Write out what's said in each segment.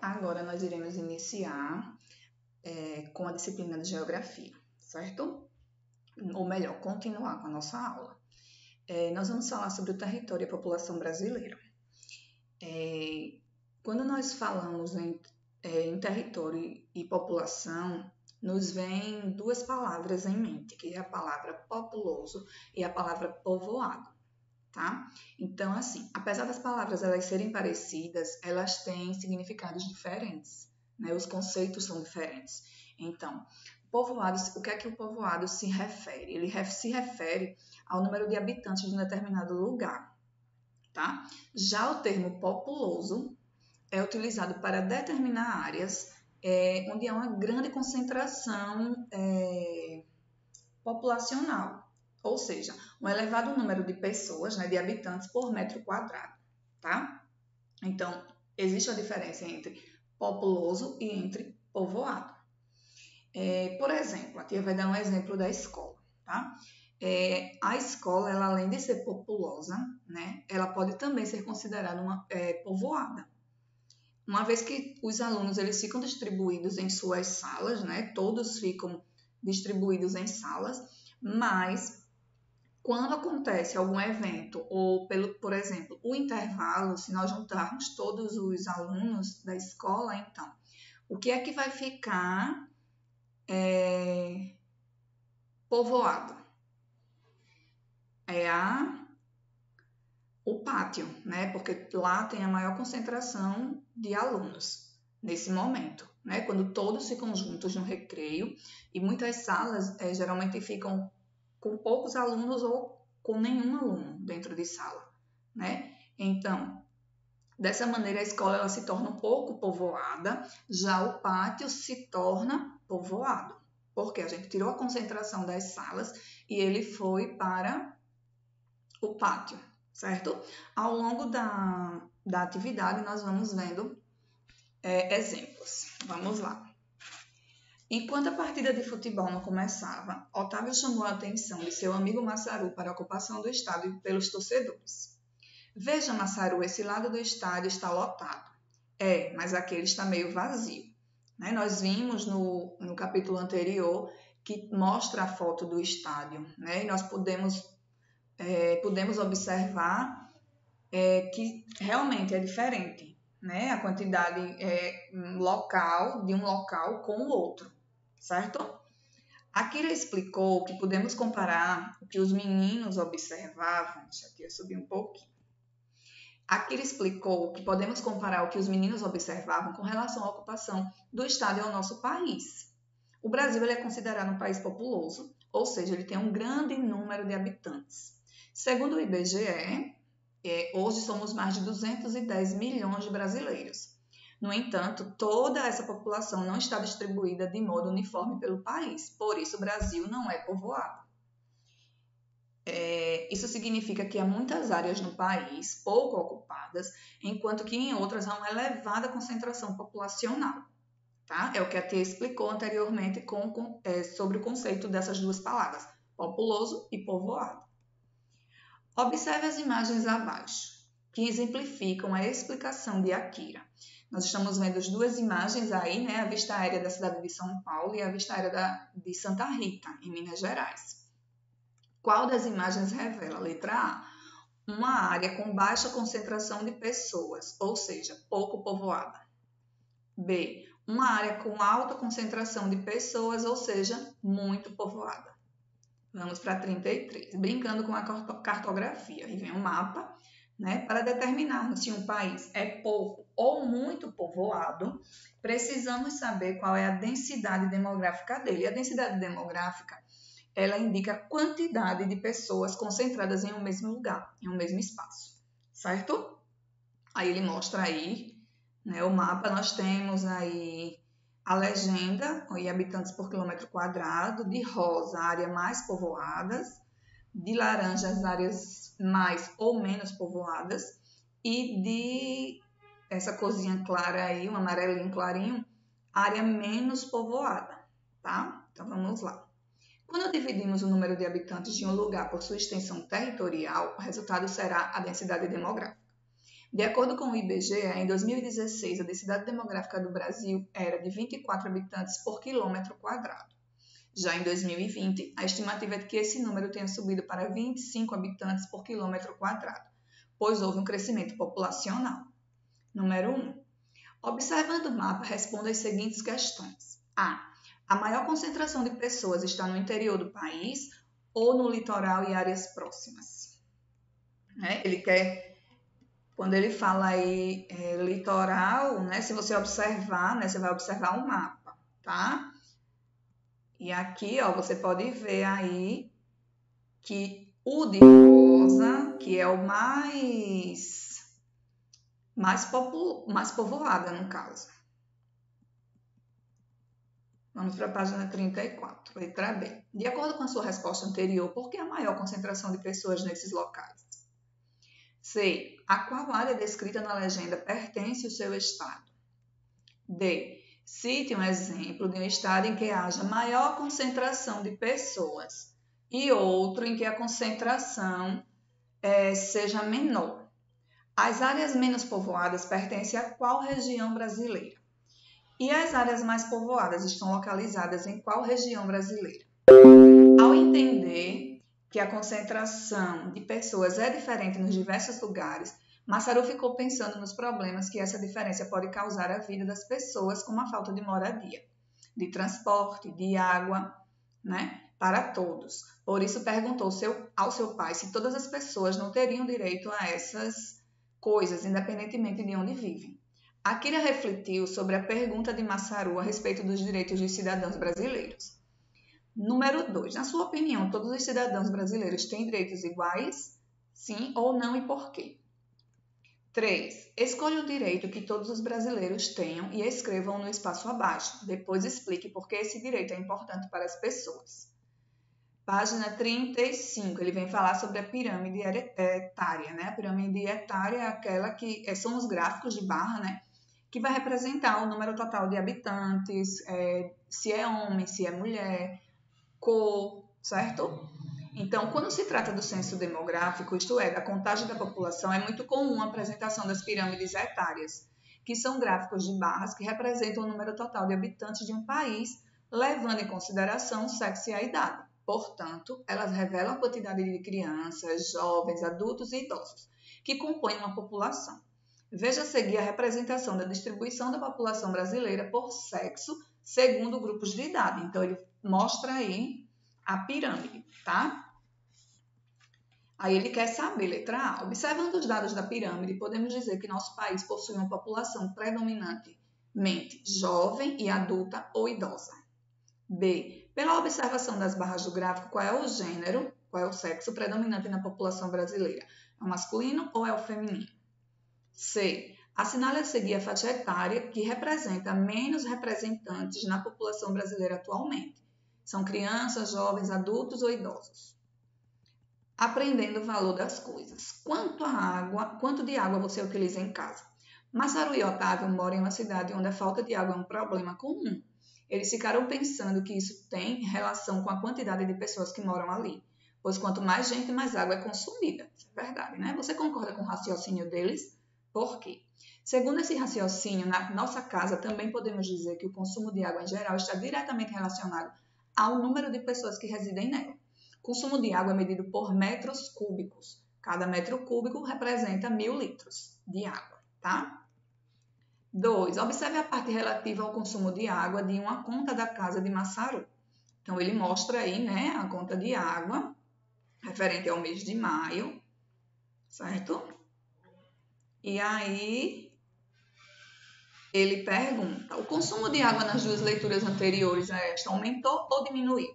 Agora nós iremos iniciar com a disciplina de Geografia, certo? Ou melhor, continuar com a nossa aula. Nós vamos falar sobre o território e a população brasileira. Quando nós falamos em território e população, nos vêm duas palavras em mente, que é a palavra populoso e a palavra povoado. Tá? Então, assim, apesar das palavras elas serem parecidas, elas têm significados diferentes, né? Os conceitos são diferentes. Então, povoado, o que é que o povoado se refere? Ele se refere ao número de habitantes de um determinado lugar, tá? Já o termo populoso é utilizado para determinar áreas onde há uma grande concentração populacional. Ou seja, um elevado número de pessoas, né, de habitantes por metro quadrado, tá? Então, existe a diferença entre populoso e entre povoado. Por exemplo, aqui vai dar um exemplo da escola, tá? A escola, ela, além de ser populosa, né, ela pode também ser considerada uma povoada. Uma vez que os alunos eles ficam distribuídos em suas salas, né, todos ficam distribuídos em salas, mas quando acontece algum evento, ou, por exemplo, o intervalo, se nós juntarmos todos os alunos da escola, então, o que é que vai ficar povoado? É o pátio, né? Porque lá tem a maior concentração de alunos nesse momento, né? Quando todos ficam juntos no recreio, e muitas salas geralmente ficam com poucos alunos ou com nenhum aluno dentro de sala, né? Então, dessa maneira a escola ela se torna um pouco povoada, já o pátio se torna povoado, porque a gente tirou a concentração das salas e ele foi para o pátio, certo? Ao longo da atividade nós vamos vendo exemplos. Vamos lá. Enquanto a partida de futebol não começava, Otávio chamou a atenção de seu amigo Massaru para a ocupação do estádio pelos torcedores. Veja, Massaru, esse lado do estádio está lotado. Mas aquele está meio vazio. Né? Nós vimos no capítulo anterior que mostra a foto do estádio. Né? E nós podemos observar que realmente é diferente, né? A quantidade local de um local com o outro, certo? Akira explicou que podemos comparar o que os meninos observavam. Deixa eu subir um pouquinho. Akira explicou que podemos comparar o que os meninos observavam com relação à ocupação do estádio ao nosso país. O Brasil ele é considerado um país populoso, ou seja, ele tem um grande número de habitantes. Segundo o IBGE, hoje somos mais de 210 milhões de brasileiros. No entanto, toda essa população não está distribuída de modo uniforme pelo país, por isso o Brasil não é povoado. Isso significa que há muitas áreas no país pouco ocupadas, enquanto que em outras há uma elevada concentração populacional. Tá? É o que a Tia explicou anteriormente sobre o conceito dessas duas palavras, populoso e povoado. Observe as imagens abaixo, que exemplificam a explicação de Akira. Nós estamos vendo as duas imagens aí, né? A vista aérea da cidade de São Paulo e a vista aérea de Santa Rita, em Minas Gerais. Qual das imagens revela? Letra A. Uma área com baixa concentração de pessoas, ou seja, pouco povoada. B. Uma área com alta concentração de pessoas, ou seja, muito povoada. Vamos para 33. Brincando com a cartografia. Aí vem um mapa, né? Para determinarmos se um país é pouco ou muito povoado, precisamos saber qual é a densidade demográfica dele. E a densidade demográfica, ela indica a quantidade de pessoas concentradas em um mesmo lugar, em um mesmo espaço, certo? Aí ele mostra aí, né, o mapa, nós temos aí a legenda, e habitantes por quilômetro quadrado, de rosa, áreas mais povoadas, de laranja, as áreas mais ou menos povoadas, e de essa corzinha clara aí, um amarelinho clarinho, área menos povoada, tá? Então vamos lá. Quando dividimos o número de habitantes de um lugar por sua extensão territorial, o resultado será a densidade demográfica. De acordo com o IBGE, em 2016, a densidade demográfica do Brasil era de 24 habitantes por quilômetro quadrado. Já em 2020, a estimativa é de que esse número tenha subido para 25 habitantes por quilômetro quadrado, pois houve um crescimento populacional. Número 1. Observando o mapa, responda as seguintes questões. A maior concentração de pessoas está no interior do país ou no litoral e áreas próximas? Ele quer, quando ele fala aí litoral, né, se você observar, né, você vai observar o mapa, tá? E aqui, ó, você pode ver aí que o de rosa, que é o mais povoada, no caso. Vamos para a página 34, letra B. De acordo com a sua resposta anterior, por que a maior concentração de pessoas nesses locais? C. A qual área descrita na legenda pertence ao seu estado? D. Cite um exemplo de um estado em que haja maior concentração de pessoas e outro em que a concentração seja menor. As áreas menos povoadas pertencem a qual região brasileira? E as áreas mais povoadas estão localizadas em qual região brasileira? Ao entender que a concentração de pessoas é diferente nos diversos lugares, Masaru ficou pensando nos problemas que essa diferença pode causar à vida das pessoas, como a falta de moradia, de transporte, de água, né, para todos. Por isso perguntou ao seu pai se todas as pessoas não teriam direito a essas coisas, independentemente de onde vivem. Akira refletiu sobre a pergunta de Masaru a respeito dos direitos dos cidadãos brasileiros. Número 2. Na sua opinião, todos os cidadãos brasileiros têm direitos iguais? Sim ou não e por quê? 3. Escolha o direito que todos os brasileiros tenham e escrevam no espaço abaixo. Depois explique por que esse direito é importante para as pessoas. Página 35, ele vem falar sobre a pirâmide etária, né? A pirâmide etária é aquela que são os gráficos de barra, né? Que vai representar o número total de habitantes, se é homem, se é mulher, cor, certo? Então, quando se trata do censo demográfico, isto é, da contagem da população, é muito comum a apresentação das pirâmides etárias, que são gráficos de barras que representam o número total de habitantes de um país, levando em consideração o sexo e a idade. Portanto, elas revelam a quantidade de crianças, jovens, adultos e idosos que compõem uma população. Veja a seguir a representação da distribuição da população brasileira por sexo, segundo grupos de idade. Então, ele mostra aí a pirâmide, tá? Aí ele quer saber, letra A. Observando os dados da pirâmide, podemos dizer que nosso país possui uma população predominantemente jovem e adulta ou idosa. B. Pela observação das barras do gráfico, qual é o gênero, qual é o sexo predominante na população brasileira? É o masculino ou é o feminino? C. Assinale a seguir a faixa etária que representa menos representantes na população brasileira atualmente. São crianças, jovens, adultos ou idosos. Aprendendo o valor das coisas. Quanto de água você utiliza em casa? Masaru e Otávio moram em uma cidade onde a falta de água é um problema comum. Eles ficaram pensando que isso tem relação com a quantidade de pessoas que moram ali, pois quanto mais gente, mais água é consumida. Isso é verdade, né? Você concorda com o raciocínio deles? Por quê? Segundo esse raciocínio, na nossa casa também podemos dizer que o consumo de água em geral está diretamente relacionado ao número de pessoas que residem nela. O consumo de água é medido por metros cúbicos. Cada metro cúbico representa 1000 litros de água, tá? 2. Observe a parte relativa ao consumo de água de uma conta da casa de Masaru. Então, ele mostra aí, né, a conta de água referente ao mês de maio, certo? E aí, ele pergunta, o consumo de água nas duas leituras anteriores a esta aumentou ou diminuiu?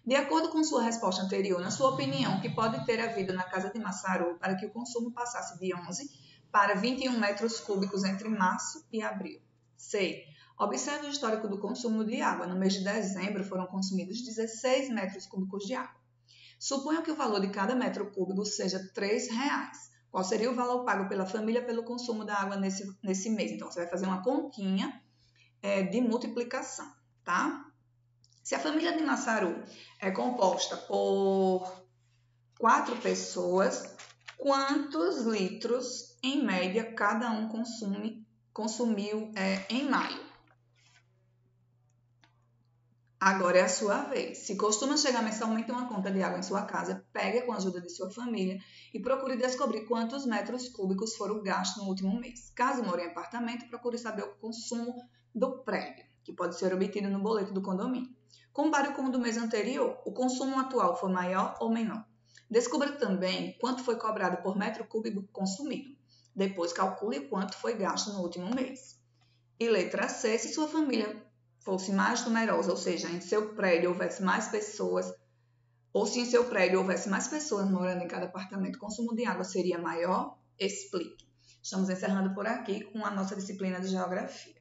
De acordo com sua resposta anterior, na sua opinião, o que pode ter havido na casa de Masaru para que o consumo passasse de 11 para 21 metros cúbicos entre março e abril? C. Observe o histórico do consumo de água. No mês de dezembro foram consumidos 16 metros cúbicos de água. Suponha que o valor de cada metro cúbico seja R$ 3. Qual seria o valor pago pela família pelo consumo da água nesse mês? Então, você vai fazer uma continha de multiplicação, tá? Se a família de Masaru é composta por 4 pessoas, Quantos litros, em média, cada um consumiu em maio? Agora é a sua vez. Se costuma chegar mensalmente uma conta de água em sua casa, pegue com a ajuda de sua família e procure descobrir quantos metros cúbicos foram gastos no último mês. Caso more em apartamento, procure saber o consumo do prédio, que pode ser obtido no boleto do condomínio. Compare com o do mês anterior. O consumo atual foi maior ou menor? Descubra também quanto foi cobrado por metro cúbico consumido. Depois calcule quanto foi gasto no último mês. E letra C, se sua família fosse mais numerosa, ou seja, em seu prédio houvesse mais pessoas, ou se em seu prédio houvesse mais pessoas morando em cada apartamento, o consumo de água seria maior? Explique. Estamos encerrando por aqui com a nossa disciplina de Geografia.